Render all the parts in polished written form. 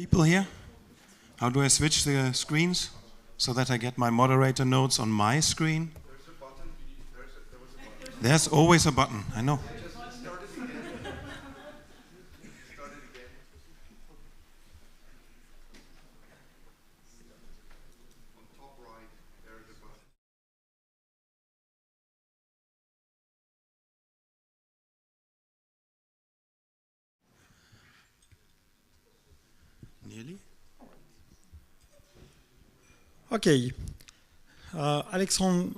People here? How do I switch the screens so that I get my moderator notes on my screen? There's a button. There was a button. There's always a button, I know. Just start it again. Start it again. On top right, there is a button. Nearly? Okay. Alexandre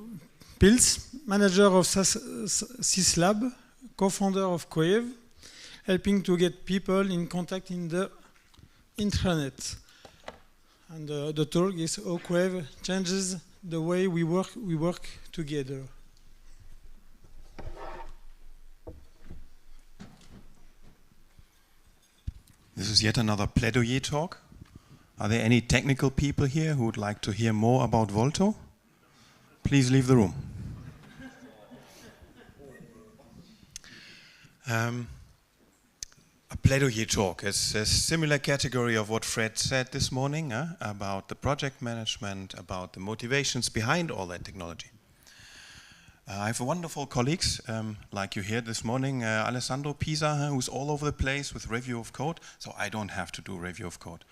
Pils, manager of Syslab, co-founder of Quaive, helping to get people in contact in the intranet. And the talk is how Quaive changes the way we work together. This is yet another plaidoyer talk. Are there any technical people here who would like to hear more about Volto? Please leave the room. A plaidoyer talk is a similar category of what Fred said this morning about the project management, about the motivations behind all that technology. I have wonderful colleagues, like you heard this morning, Alessandro Pisa, who's all over the place with review of code, so I don't have to do review of code.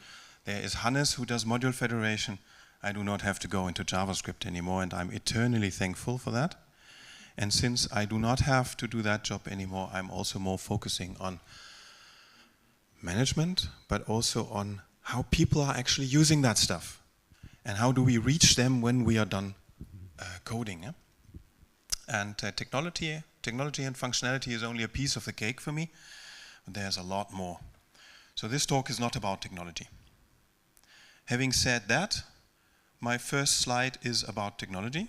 There is Hannes, who does module federation. I do not have to go into JavaScript anymore, and I'm eternally thankful for that. And since I do not have to do that job anymore, I'm also more focusing on management, but also on how people are actually using that stuff. And how do we reach them when we are done coding. Yeah? And technology and functionality is only a piece of the cake for me, but there's a lot more. So this talk is not about technology. Having said that, my first slide is about technology.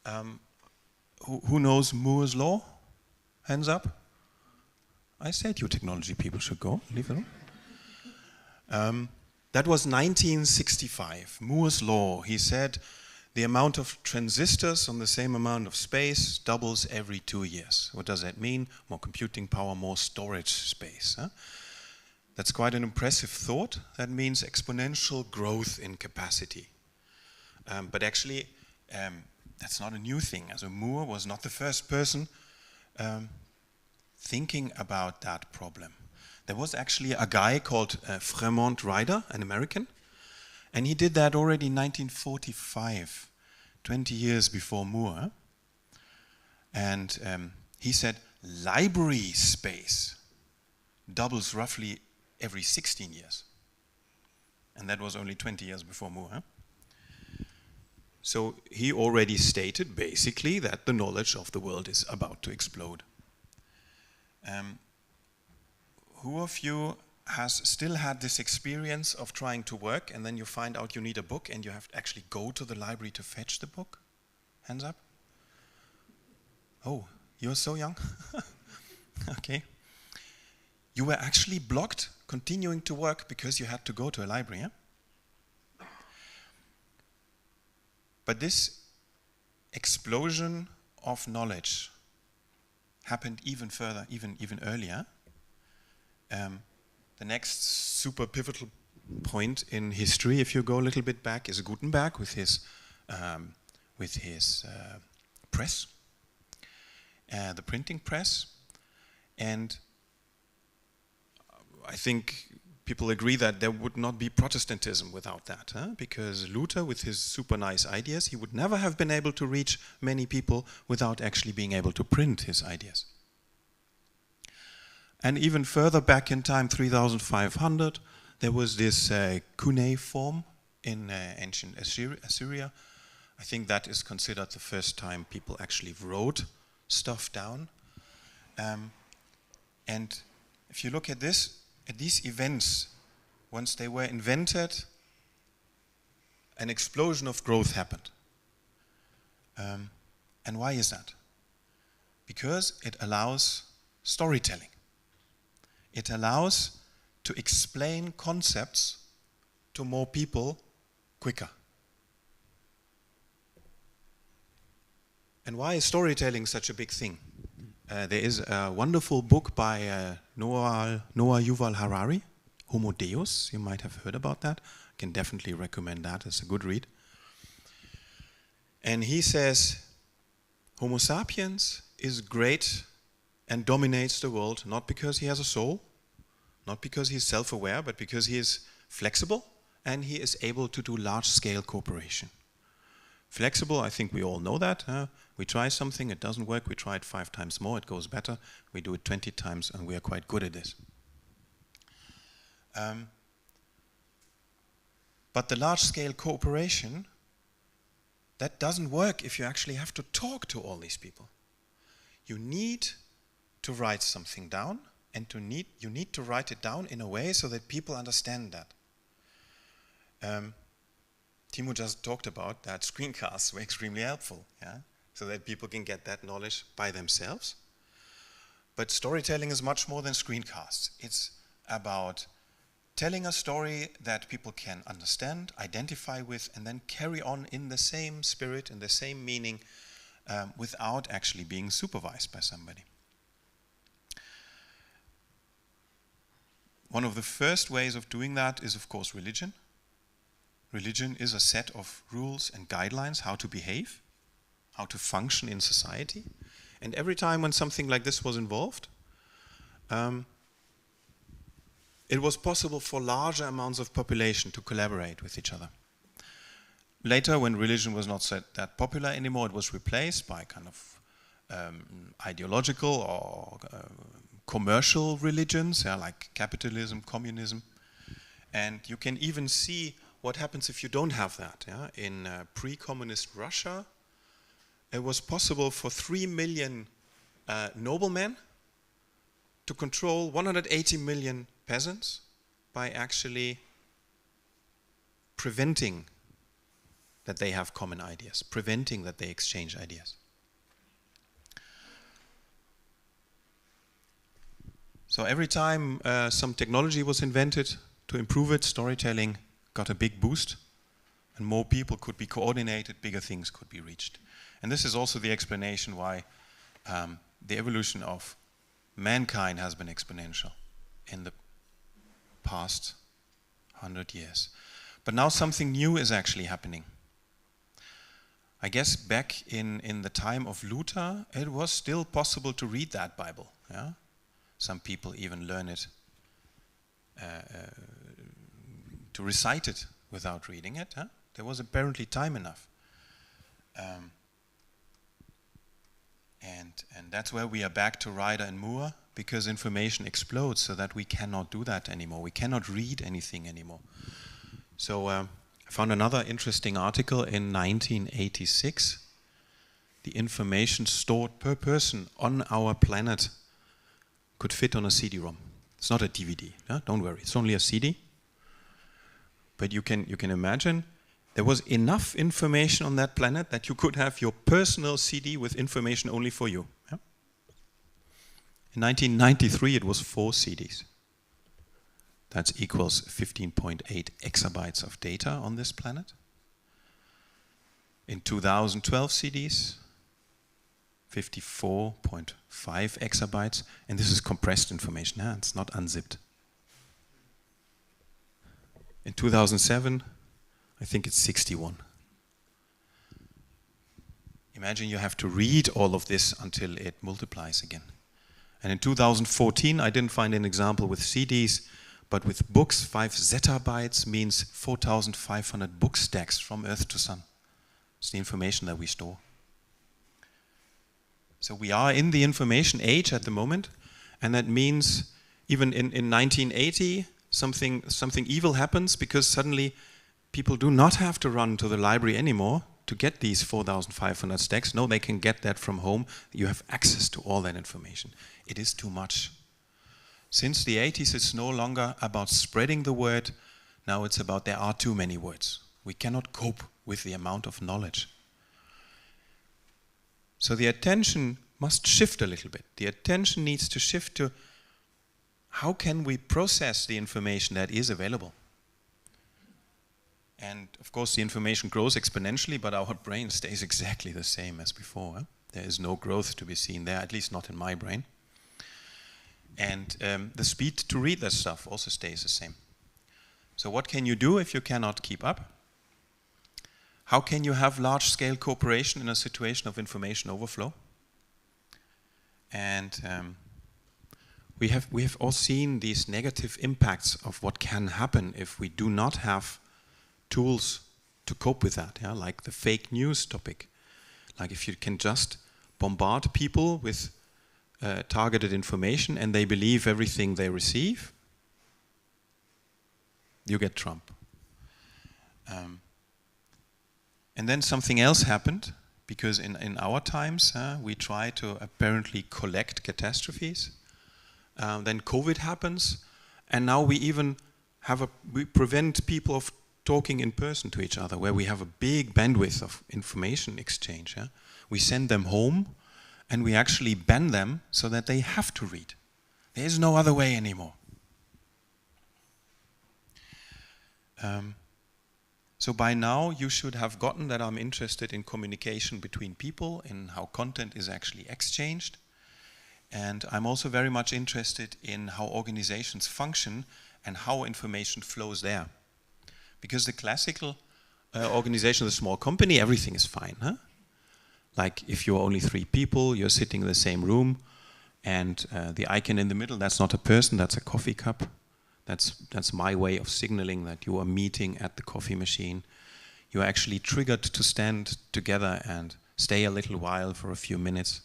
Who knows Moore's law? Hands up. I said you technology people should go. Leave it on. That was 1965. Moore's law. He said the amount of transistors on the same amount of space doubles every 2 years. What does that mean? More computing power, more storage space. Huh? That's quite an impressive thought. That means exponential growth in capacity. But actually, that's not a new thing. So Moore was not the first person thinking about that problem. There was actually a guy called Fremont Rida, an American, and he did that already in 1945, 20 years before Moore. And he said library space doubles roughly every 16 years. And that was only 20 years before Moore. Huh? So he already stated basically that the knowledge of the world is about to explode. Who of you has still had this experience of trying to work and then you find out you need a book and you have to actually go to the library to fetch the book? Hands up. Oh, you're so young. Okay. You were actually blocked continuing to work because you had to go to a library. Yeah? But this explosion of knowledge happened even further, even earlier. The next super pivotal point in history, if you go a little bit back, is Gutenberg with his press, the printing press. And I think people agree that there would not be Protestantism without that, because Luther, with his super nice ideas, he would never have been able to reach many people without actually being able to print his ideas. And even further back in time, 3500, there was this cuneiform in ancient Assyria. I think that is considered the first time people actually wrote stuff down. And if you look at this, at these events, once they were invented, an explosion of growth happened. And why is that? Because it allows storytelling. It allows to explain concepts to more people quicker. And why is storytelling such a big thing? There is a wonderful book by Noah Yuval Harari. Homo Deus, you might have heard about that. I can definitely recommend that. It's a good read. And he says, Homo sapiens is great and dominates the world, not because he has a soul, not because he's self-aware, but because he is flexible and he is able to do large-scale cooperation. Flexible, I think we all know that. We try something, it doesn't work, we try it 5 times more, it goes better. We do it 20 times and we are quite good at this. But the large-scale cooperation, that doesn't work if you actually have to talk to all these people. You need to write something down, and you need to write it down in a way so that people understand that. Timo just talked about that screencasts were extremely helpful, yeah? So that people can get that knowledge by themselves. But storytelling is much more than screencasts. It's about telling a story that people can understand, identify with, and then carry on in the same spirit, in the same meaning, without actually being supervised by somebody. One of the first ways of doing that is, of course, religion. Religion is a set of rules and guidelines, how to behave, how to function in society. And every time when something like this was involved, it was possible for larger amounts of population to collaborate with each other. Later, when religion was not that popular anymore, it was replaced by kind of ideological or commercial religions, like capitalism, communism. And you can even see what happens if you don't have that. Yeah? In pre-communist Russia, it was possible for 3 million noblemen to control 180 million peasants by actually preventing that they have common ideas, preventing that they exchange ideas. So every time some technology was invented to improve it, storytelling got a big boost, and more people could be coordinated, bigger things could be reached. And this is also the explanation why the evolution of mankind has been exponential in the past 100 years. But now something new is actually happening. I guess back in the time of Luther, it was still possible to read that Bible. Yeah? Some people even learn it, to recite it without reading it. Huh? There was apparently time enough. And that's where we are back to Ryder and Moore, because information explodes so that we cannot do that anymore. We cannot read anything anymore. So I found another interesting article in 1986. The information stored per person on our planet could fit on a CD-ROM. It's not a DVD, yeah? Don't worry, it's only a CD. But you can imagine there was enough information on that planet that you could have your personal CD with information only for you. Yeah? In 1993, it was 4 CDs. That equals 15.8 exabytes of data on this planet. In 2012 CDs, 54.5 exabytes, and this is compressed information, huh? It's not unzipped. In 2007, I think it's 61. Imagine you have to read all of this until it multiplies again. And in 2014, I didn't find an example with CDs, but with books, 5 zettabytes means 4,500 book stacks from Earth to Sun. It's the information that we store. So we are in the information age at the moment, and that means even in 1980, something evil happens because suddenly people do not have to run to the library anymore to get these 4,500 stacks. No, they can get that from home. You have access to all that information. It is too much. Since the 80s, it's no longer about spreading the word. Now it's about there are too many words. We cannot cope with the amount of knowledge. So the attention must shift a little bit. The attention needs to shift to how can we process the information that is available? And of course the information grows exponentially, but our brain stays exactly the same as before. There is no growth to be seen there, at least not in my brain. And the speed to read that stuff also stays the same. So what can you do if you cannot keep up? How can you have large-scale cooperation in a situation of information overflow? And we have all seen these negative impacts of what can happen if we do not have tools to cope with that, yeah? Like the fake news topic. Like if you can just bombard people with targeted information and they believe everything they receive, you get Trump. And then something else happened, because in our times we try to apparently collect catastrophes. Then COVID happens, and now we even we prevent people of talking in person to each other, where we have a big bandwidth of information exchange. Yeah? We send them home, and we actually ban them so that they have to read. There is no other way anymore. So by now you should have gotten that I'm interested in communication between people, in how content is actually exchanged. And I'm also very much interested in how organizations function and how information flows there. Because the classical organization of a small company, everything is fine. Huh? Like if you're only 3 people, you're sitting in the same room, and the icon in the middle, that's not a person, that's a coffee cup. That's my way of signaling that you are meeting at the coffee machine. You are actually triggered to stand together and stay a little while for a few minutes.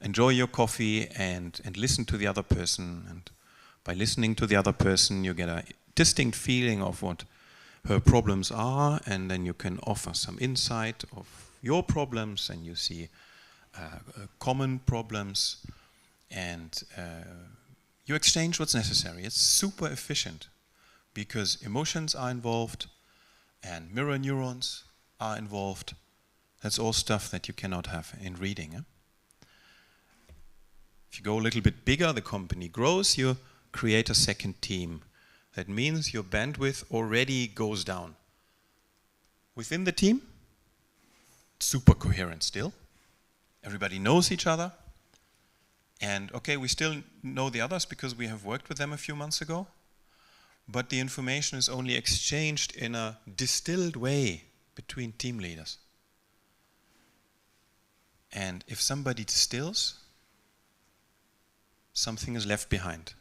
Enjoy your coffee and listen to the other person. And by listening to the other person, you get a distinct feeling of what her problems are, and then you can offer some insight of your problems, and you see common problems, and you exchange what's necessary. It's super efficient because emotions are involved and mirror neurons are involved. That's all stuff that you cannot have in reading. Eh? If you go a little bit bigger, the company grows, you create a second team. That means your bandwidth already goes down. Within the team, super coherent still. Everybody knows each other. And okay, we still know the others because we have worked with them a few months ago. But the information is only exchanged in a distilled way between team leaders. And if somebody distills, something is left behind.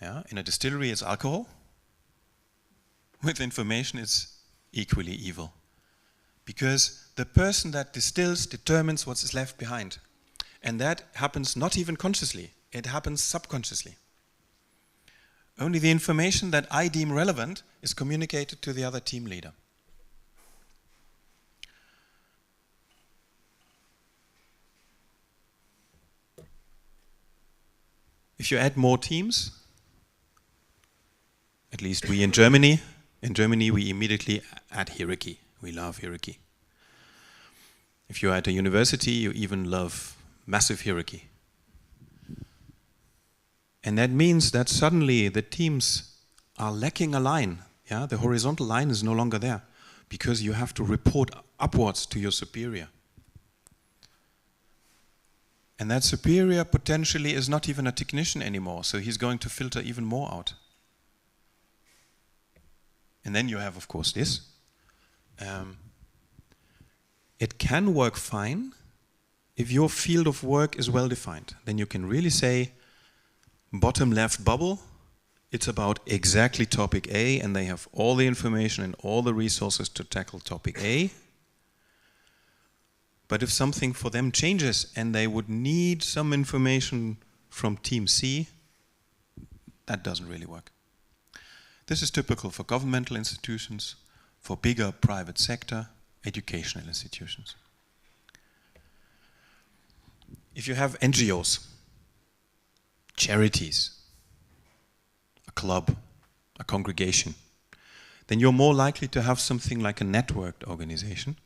Yeah? In a distillery, it's alcohol. With information, it's equally evil. Because the person that distills determines what is left behind. And that happens not even consciously, it happens subconsciously. Only the information that I deem relevant is communicated to the other team leader. If you add more teams, at least we in Germany we immediately add hierarchy. We love hierarchy. If you're at a university, you even love massive hierarchy. And that means that suddenly the teams are lacking a line. Yeah? The horizontal line is no longer there because you have to report upwards to your superior. And that superior potentially is not even a technician anymore, so he's going to filter even more out. And then you have, of course, this. It can work fine if your field of work is well defined. Then you can really say, bottom left bubble, it's about exactly topic A, and they have all the information and all the resources to tackle topic A. But if something for them changes and they would need some information from team C, that doesn't really work. This is typical for governmental institutions, for bigger private sector, educational institutions. If you have NGOs, charities, a club, a congregation, then you're more likely to have something like a networked organization,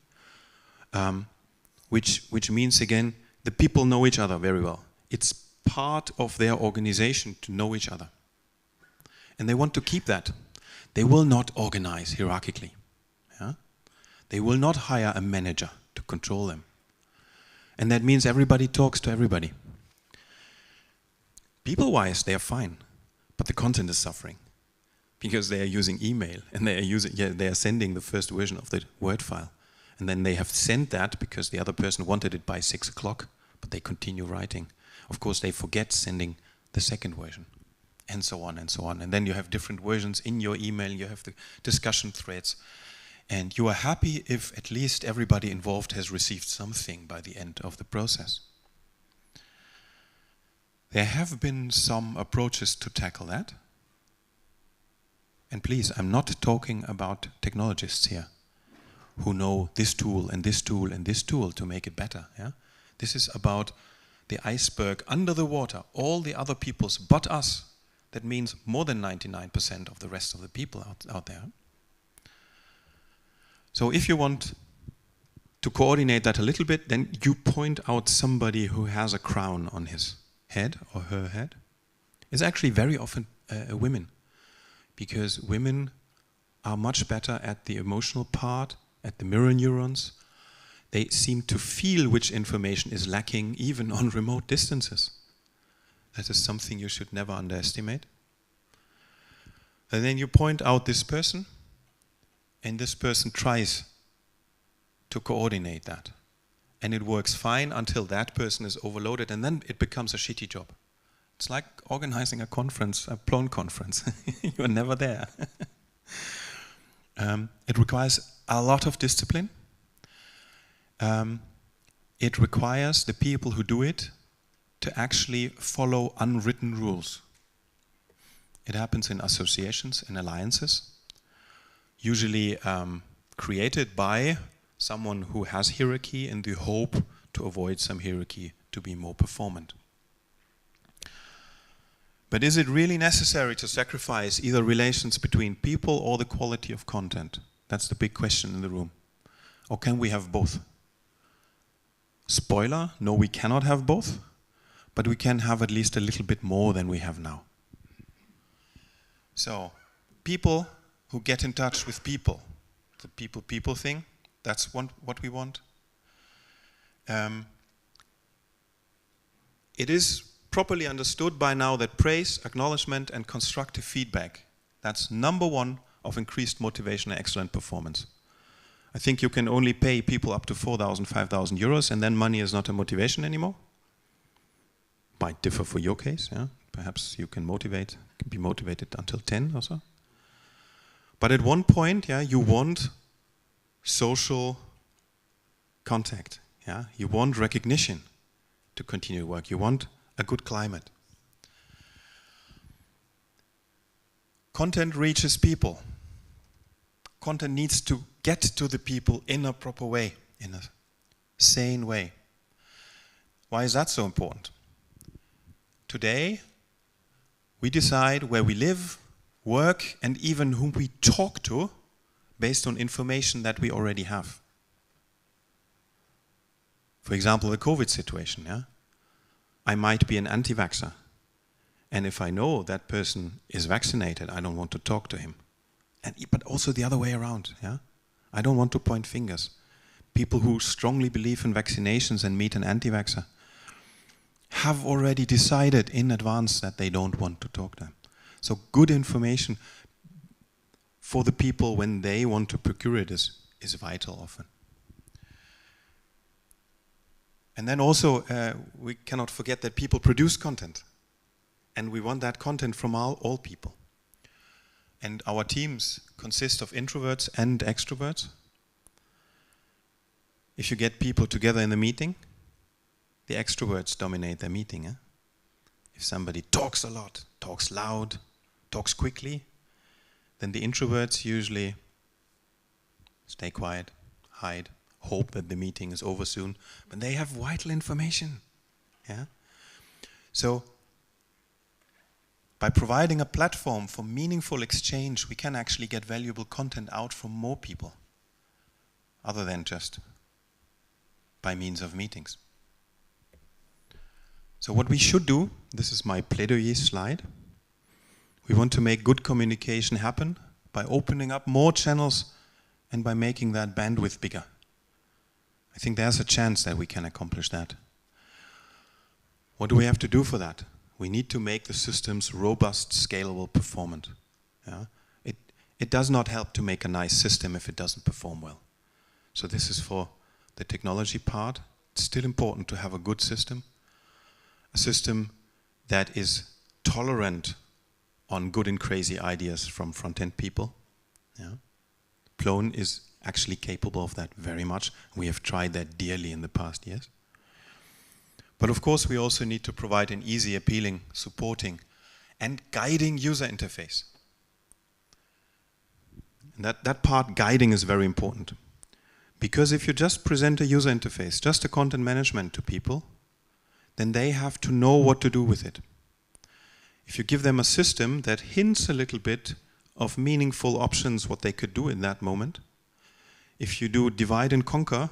which means, again, the people know each other very well. It's part of their organization to know each other. And they want to keep that. They will not organize hierarchically. Yeah? They will not hire a manager to control them. And that means everybody talks to everybody. People-wise, they are fine, but the content is suffering because they are using email and they are sending the first version of the Word file, and then they have sent that because the other person wanted it by 6 o'clock, but they continue writing. Of course, they forget sending the second version, and so on and so on. And then you have different versions in your email. You have the discussion threads, and you are happy if at least everybody involved has received something by the end of the process. There have been some approaches to tackle that. And please, I'm not talking about technologists here who know this tool and this tool and this tool to make it better. Yeah? This is about the iceberg under the water, all the other peoples but us. That means more than 99% of the rest of the people out there. So if you want to coordinate that a little bit, then you point out somebody who has a crown on his head or her head. It's actually very often women, because women are much better at the emotional part, at the mirror neurons. They seem to feel which information is lacking even on remote distances. That is something you should never underestimate. And then you point out this person, and this person tries to coordinate that. And it works fine until that person is overloaded, and then it becomes a shitty job. It's like organizing a conference, a Plone conference. You're never there. It requires a lot of discipline. It requires the people who do it to actually follow unwritten rules. It happens in associations, in alliances, usually created by someone who has hierarchy in the hope to avoid some hierarchy to be more performant. But is it really necessary to sacrifice either relations between people or the quality of content? That's the big question in the room. Or can we have both? Spoiler, no, we cannot have both, but we can have at least a little bit more than we have now. So, people who get in touch with people, the people-people thing, that's what we want. It is properly understood by now that praise, acknowledgement, and constructive feedback, that's number one of increased motivation and excellent performance. I think you can only pay people up to 4,000, 5,000 euros, and then money is not a motivation anymore. Might differ for your case, yeah. Perhaps you can be motivated until 10 or so. But at one point, yeah, you want social contact, yeah. You want recognition to continue work. You want a good climate. Content reaches people. Content needs to get to the people in a proper way, in a sane way. Why is that so important? Today, we decide where we live, work, and even whom we talk to based on information that we already have. For example, the COVID situation, yeah? I might be an anti-vaxxer, and if I know that person is vaccinated, I don't want to talk to him. But also the other way around, yeah? I don't want to point fingers. People who strongly believe in vaccinations and meet an anti-vaxxer have already decided in advance that they don't want to talk to them. So good information for the people when they want to procure it is vital often. And then also, we cannot forget that people produce content. And we want that content from all people. And our teams consist of introverts and extroverts. If you get people together in a meeting, the extroverts dominate the meeting. Eh? If somebody talks a lot, talks loud, talks quickly, then the introverts usually stay quiet, hide, hope that the meeting is over soon, but they have vital information. Yeah? So, by providing a platform for meaningful exchange, we can actually get valuable content out from more people, other than just by means of meetings. So what we should do, this is my plaidoyer slide, we want to make good communication happen by opening up more channels and by making that bandwidth bigger. I think there's a chance that we can accomplish that. What do we have to do for that? We need to make the systems robust, scalable, performant. Yeah? It does not help to make a nice system if it doesn't perform well. So this is for the technology part. It's still important to have a good system, a system that is tolerant on good and crazy ideas from front-end people. Yeah? Plone is actually capable of that very much. We have tried that dearly in the past years. But of course, we also need to provide an easy, appealing, supporting, and guiding user interface. And that part, guiding, is very important. Because if you just present a user interface, just a content management to people, then they have to know what to do with it. If you give them a system that hints a little bit of meaningful options, what they could do in that moment, if you do divide and conquer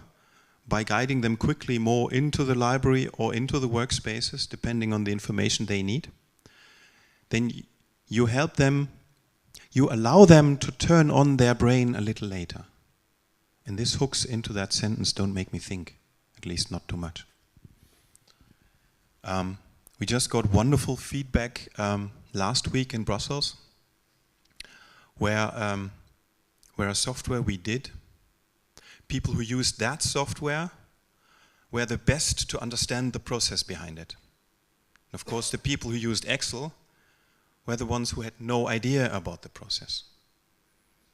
by guiding them quickly more into the library or into the workspaces, depending on the information they need, then you help them, you allow them to turn on their brain a little later. And this hooks into that sentence, don't make me think, at least not too much. We just got wonderful feedback last week in Brussels, where a software we did, people who used that software were the best to understand the process behind it. And of course, the people who used Excel were the ones who had no idea about the process.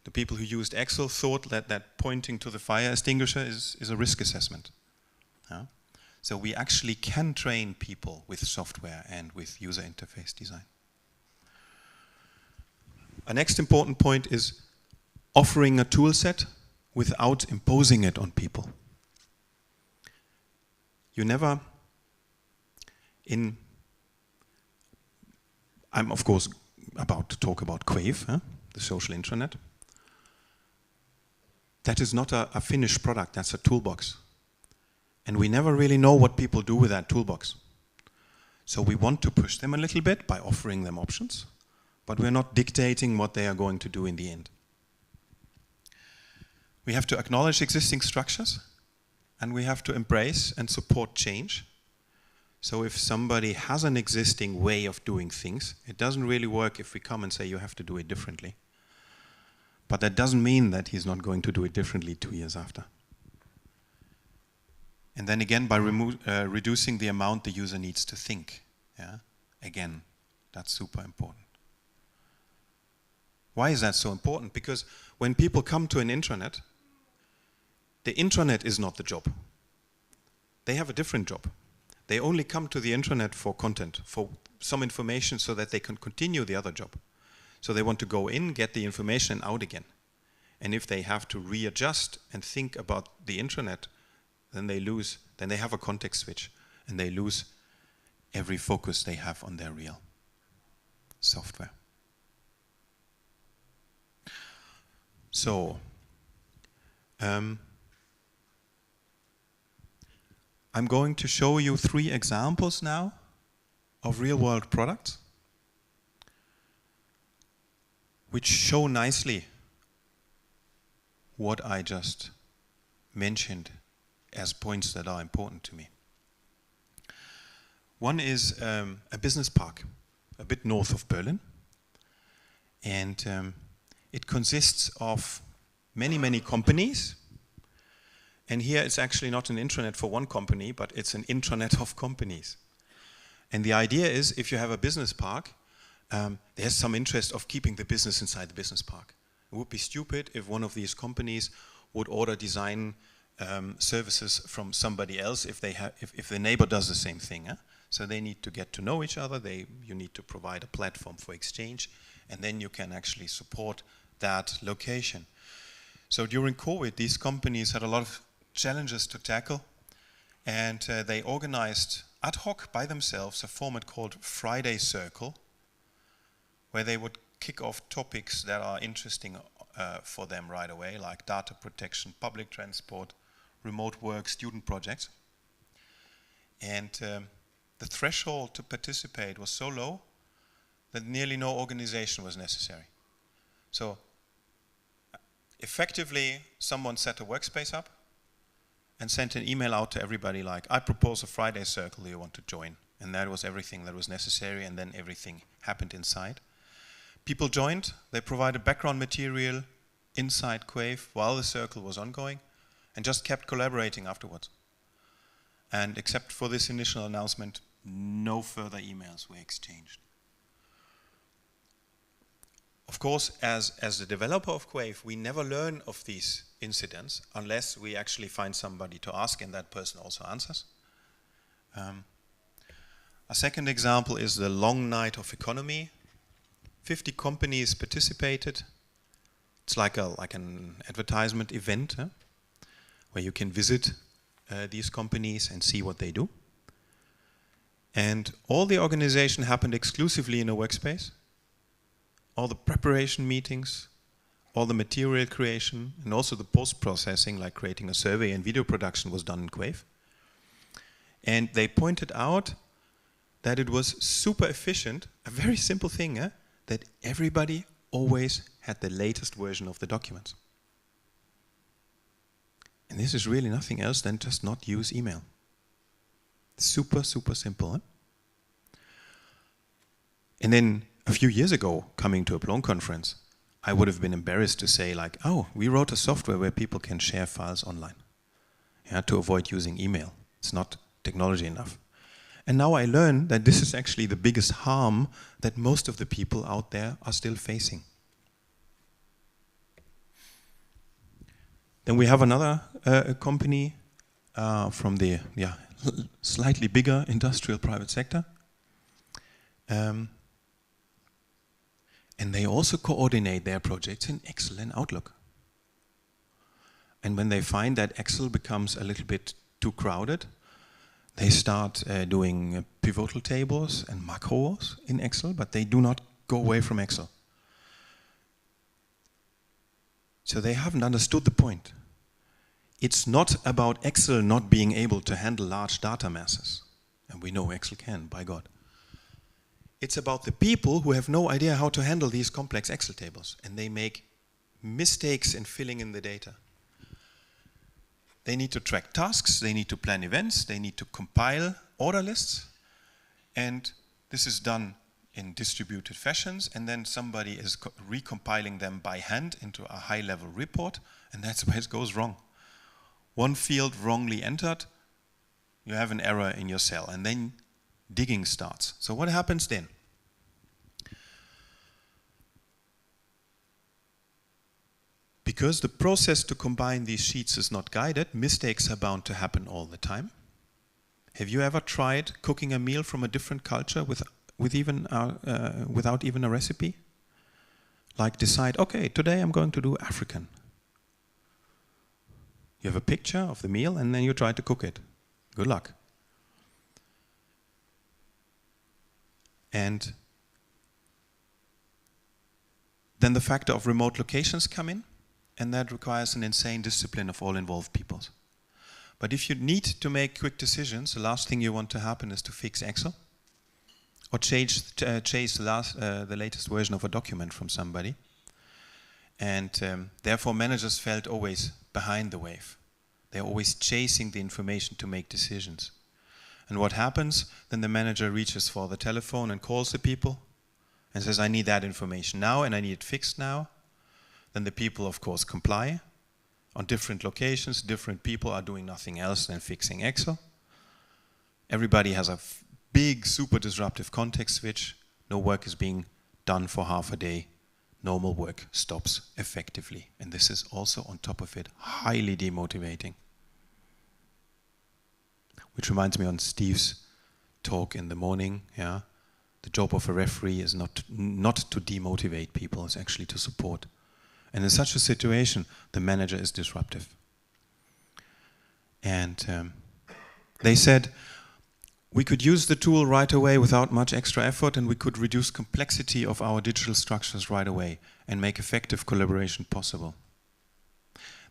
The people who used Excel thought that pointing to the fire extinguisher is a risk assessment. Yeah? So we actually can train people with software and with user interface design. A next important point is offering a tool set without imposing it on people. You never, I'm of course about to talk about Quaive, the social intranet. That is not a finished product, that's a toolbox. And we never really know what people do with that toolbox. So we want to push them a little bit by offering them options, but we're not dictating what they are going to do in the end. We have to acknowledge existing structures, and we have to embrace and support change. So if somebody has an existing way of doing things, it doesn't really work if we come and say you have to do it differently. But that doesn't mean that he's not going to do it differently 2 years after. And then again, by reducing the amount the user needs to think. Yeah? Again, that's super important. Why is that so important? Because when people come to an intranet, the intranet is not the job. They have a different job. They only come to the intranet for content, for some information so that they can continue the other job. So they want to go in, get the information, and out again. And if they have to readjust and think about the intranet, then they have a context switch, and they lose every focus they have on their real software. So, I'm going to show you 3 examples now of real-world products which show nicely what I just mentioned as points that are important to me. One is a business park a bit north of Berlin, and it consists of many, many companies. And here it's actually not an intranet for one company, but it's an intranet of companies. And the idea is, if you have a business park, there's some interest of keeping the business inside the business park. It would be stupid if one of these companies would order design services from somebody else if the neighbor does the same thing. So they need to get to know each other. You need to provide a platform for exchange, and then you can actually support that location. So during COVID, these companies had a lot of challenges to tackle, and they organized ad hoc by themselves a format called Friday Circle, where they would kick off topics that are interesting for them right away, like data protection, public transport, remote work, student projects. And the threshold to participate was so low that nearly no organization was necessary. So effectively, someone set a workspace up and sent an email out to everybody like, I propose a Friday circle, do you want to join? And that was everything that was necessary, and then everything happened inside. People joined, they provided background material inside Quaive while the circle was ongoing, and just kept collaborating afterwards. And except for this initial announcement, no further emails were exchanged. Of course, as the developer of Quaive, we never learn of these incidents unless we actually find somebody to ask and that person also answers. A second example is the long night of economy. 50 companies participated. It's like an advertisement event where you can visit these companies and see what they do. And all the organization happened exclusively in a workspace. All the preparation meetings, all the material creation, and also the post-processing, like creating a survey and video production, was done in Quaive. And they pointed out that it was super efficient, a very simple thing, that everybody always had the latest version of the documents. And this is really nothing else than just not use email. Super, super simple. And then a few years ago, coming to a Plone conference, I would have been embarrassed to say like, oh, we wrote a software where people can share files online, to avoid using email. It's not technology enough. And now I learn that this is actually the biggest harm that most of the people out there are still facing. Then we have another company from the slightly bigger industrial private sector. And they also coordinate their projects in Excel and Outlook. And when they find that Excel becomes a little bit too crowded, they start doing pivotal tables and macros in Excel, but they do not go away from Excel. So they haven't understood the point. It's not about Excel not being able to handle large data masses. And we know Excel can, by God. It's about the people who have no idea how to handle these complex Excel tables, and they make mistakes in filling in the data. They need to track tasks, they need to plan events, they need to compile order lists, and this is done in distributed fashions, and then somebody is recompiling them by hand into a high-level report, and that's where it goes wrong. One field wrongly entered, you have an error in your cell, and then digging starts. So what happens then? Because the process to combine these sheets is not guided, mistakes are bound to happen all the time. Have you ever tried cooking a meal from a different culture without even a recipe? Like decide, okay, today I'm going to do African. You have a picture of the meal and then you try to cook it. Good luck. And then the factor of remote locations come in, and that requires an insane discipline of all involved peoples. But if you need to make quick decisions, the last thing you want to happen is to fix Excel or chase the latest version of a document from somebody. And therefore managers felt always behind the wave. They're always chasing the information to make decisions. And what happens? Then the manager reaches for the telephone and calls the people and says, I need that information now and I need it fixed now. Then the people, of course, comply. On different locations, different people are doing nothing else than fixing Excel. Everybody has a big, super disruptive context switch. No work is being done for half a day. Normal work stops effectively. And this is also, on top of it, highly demotivating. Which reminds me on Steve's talk in the morning, the job of a referee is not to demotivate people, it's actually to support. And in such a situation, the manager is disruptive. And they said, we could use the tool right away without much extra effort, and we could reduce complexity of our digital structures right away and make effective collaboration possible.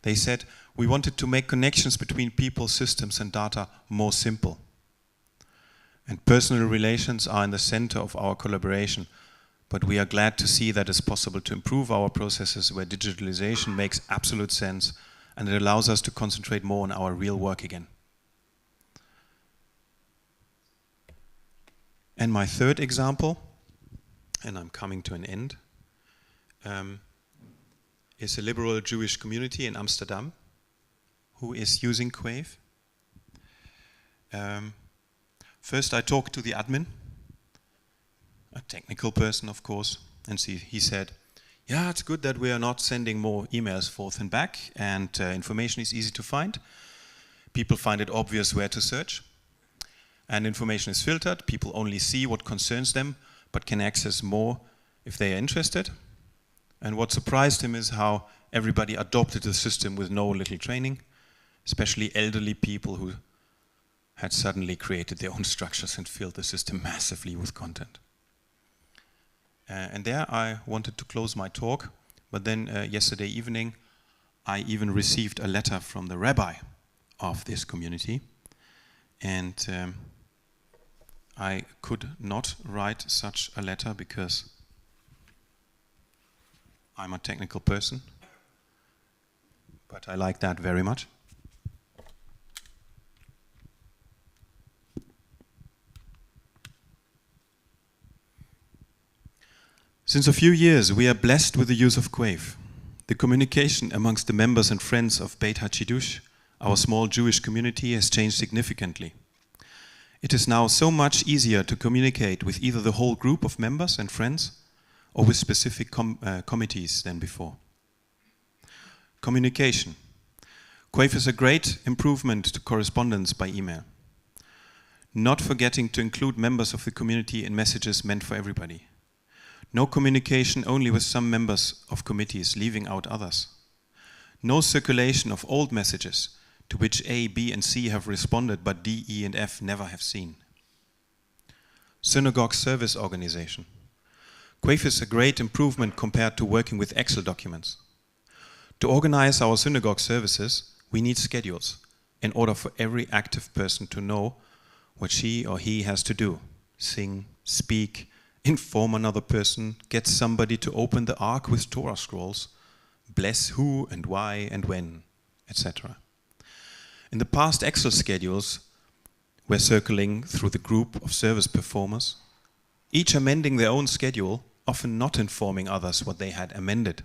They said, we wanted to make connections between people, systems, and data more simple. And personal relations are in the center of our collaboration, but we are glad to see that it's possible to improve our processes where digitalization makes absolute sense and it allows us to concentrate more on our real work again. And my third example, and I'm coming to an end, is a liberal Jewish community in Amsterdam who is using Quaive. First I talked to the admin, a technical person of course, and he said, yeah, it's good that we are not sending more emails forth and back, and information is easy to find. People find it obvious where to search, and information is filtered. People only see what concerns them, but can access more if they are interested. And what surprised him is how everybody adopted the system with no little training, especially elderly people who had suddenly created their own structures and filled the system massively with content. And there I wanted to close my talk, but then yesterday evening I even received a letter from the rabbi of this community, and I could not write such a letter because I'm a technical person, but I like that very much. Since a few years, we are blessed with the use of Quaive. The communication amongst the members and friends of Beit HaChidush, our small Jewish community, has changed significantly. It is now so much easier to communicate with either the whole group of members and friends or with specific committees than before. Communication. Quaive is a great improvement to correspondence by email. Not forgetting to include members of the community in messages meant for everybody. No communication only with some members of committees, leaving out others. No circulation of old messages to which A, B, and C have responded, but D, E, and F never have seen. Synagogue service organization. Quaive is a great improvement compared to working with Excel documents. To organize our synagogue services, we need schedules in order for every active person to know what she or he has to do. Sing, speak, inform another person, get somebody to open the ark with Torah scrolls, bless who and why and when, etc. In the past, Excel schedules were circling through the group of service performers, each amending their own schedule, often not informing others what they had amended.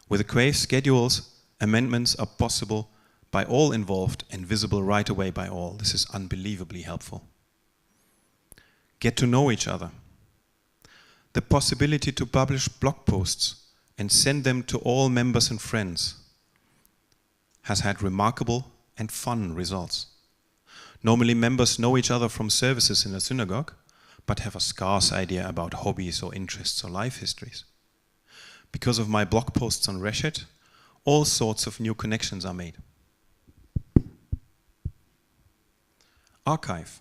With the Quaive schedules, amendments are possible by all involved and visible right away by all. This is unbelievably helpful. Get to know each other. The possibility to publish blog posts and send them to all members and friends has had remarkable and fun results. Normally members know each other from services in a synagogue, but have a scarce idea about hobbies or interests or life histories. Because of my blog posts on Reshet, all sorts of new connections are made. Archive.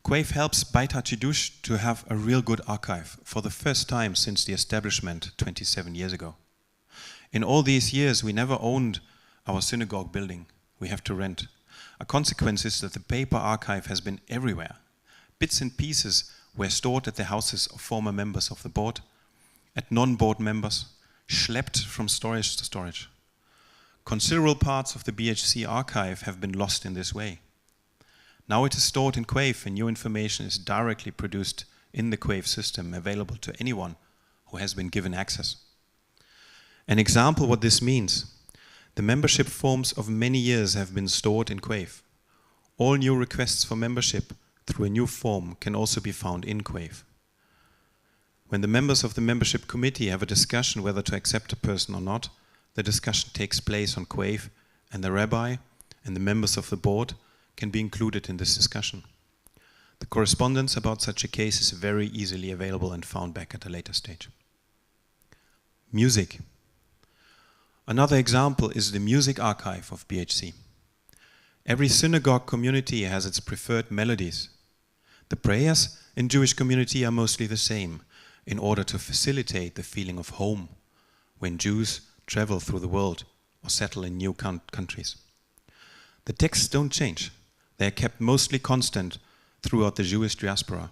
Quaive helps Beit HaChidush to have a real good archive for the first time since the establishment 27 years ago. In all these years, we never owned our synagogue building. We have to rent. A consequence is that the paper archive has been everywhere. Bits and pieces were stored at the houses of former members of the board, at non-board members, schlepped from storage to storage. Considerable parts of the BHC archive have been lost in this way. Now it is stored in Quaive, and new information is directly produced in the Quaive system, available to anyone who has been given access. An example what this means: the membership forms of many years have been stored in Quaive. All new requests for membership through a new form can also be found in Quaive. When the members of the membership committee have a discussion whether to accept a person or not, the discussion takes place on Quaive, and the rabbi and the members of the board can be included in this discussion. The correspondence about such a case is very easily available and found back at a later stage. Music. Another example is the music archive of BHC. Every synagogue community has its preferred melodies. The prayers in Jewish community are mostly the same, in order to facilitate the feeling of home when Jews travel through the world or settle in new countries. The texts don't change. They are kept mostly constant throughout the Jewish diaspora.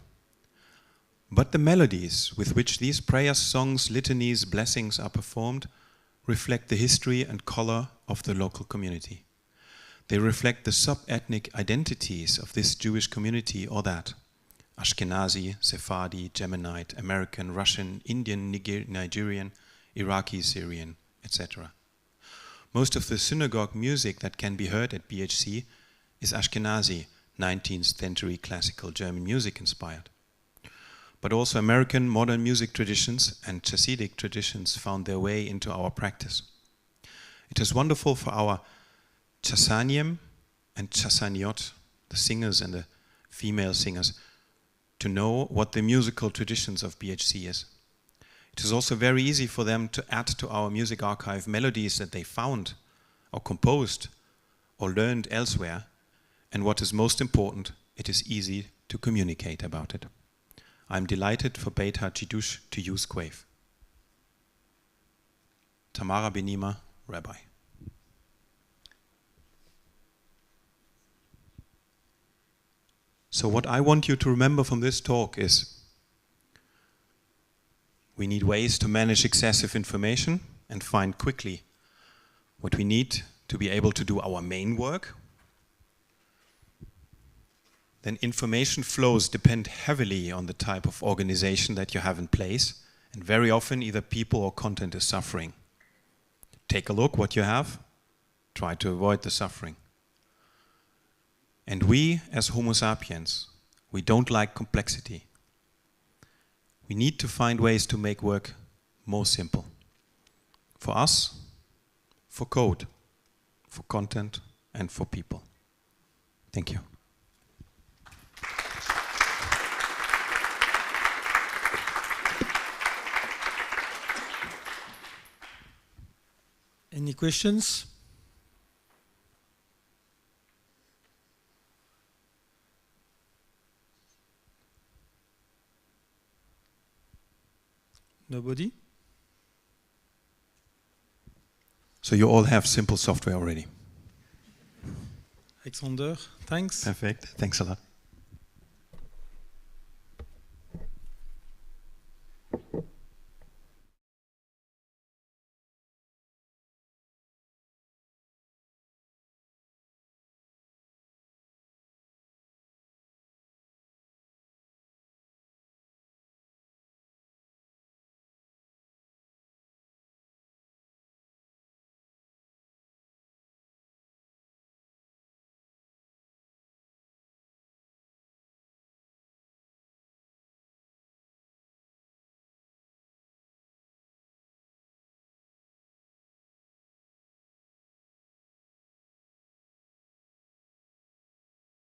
But the melodies with which these prayers, songs, litanies, blessings are performed reflect the history and color of the local community. They reflect the sub-ethnic identities of this Jewish community or that, Ashkenazi, Sephardi, Yemenite, American, Russian, Indian, Nigerian, Iraqi, Syrian, etc. Most of the synagogue music that can be heard at BHC is Ashkenazi, 19th century classical German music inspired. But also American modern music traditions and Hasidic traditions found their way into our practice. It is wonderful for our Chasaniyim and Chasaniyot, the singers and the female singers, to know what the musical traditions of BHC is. It is also very easy for them to add to our music archive melodies that they found or composed or learned elsewhere, and what is most important, it is easy to communicate about it. I'm delighted for Beit HaChidush to use Quaive. Tamara Benima, Rabbi. So what I want you to remember from this talk is we need ways to manage excessive information and find quickly what we need to be able to do our main work. Then information flows depend heavily on the type of organization that you have in place, and very often either people or content is suffering. Take a look what you have, try to avoid the suffering. And we, as Homo sapiens, we don't like complexity. We need to find ways to make work more simple. For us, for code, for content, and for people. Thank you. Any questions? Nobody? So you all have simple software already. Alexander, thanks. Perfect. Thanks a lot.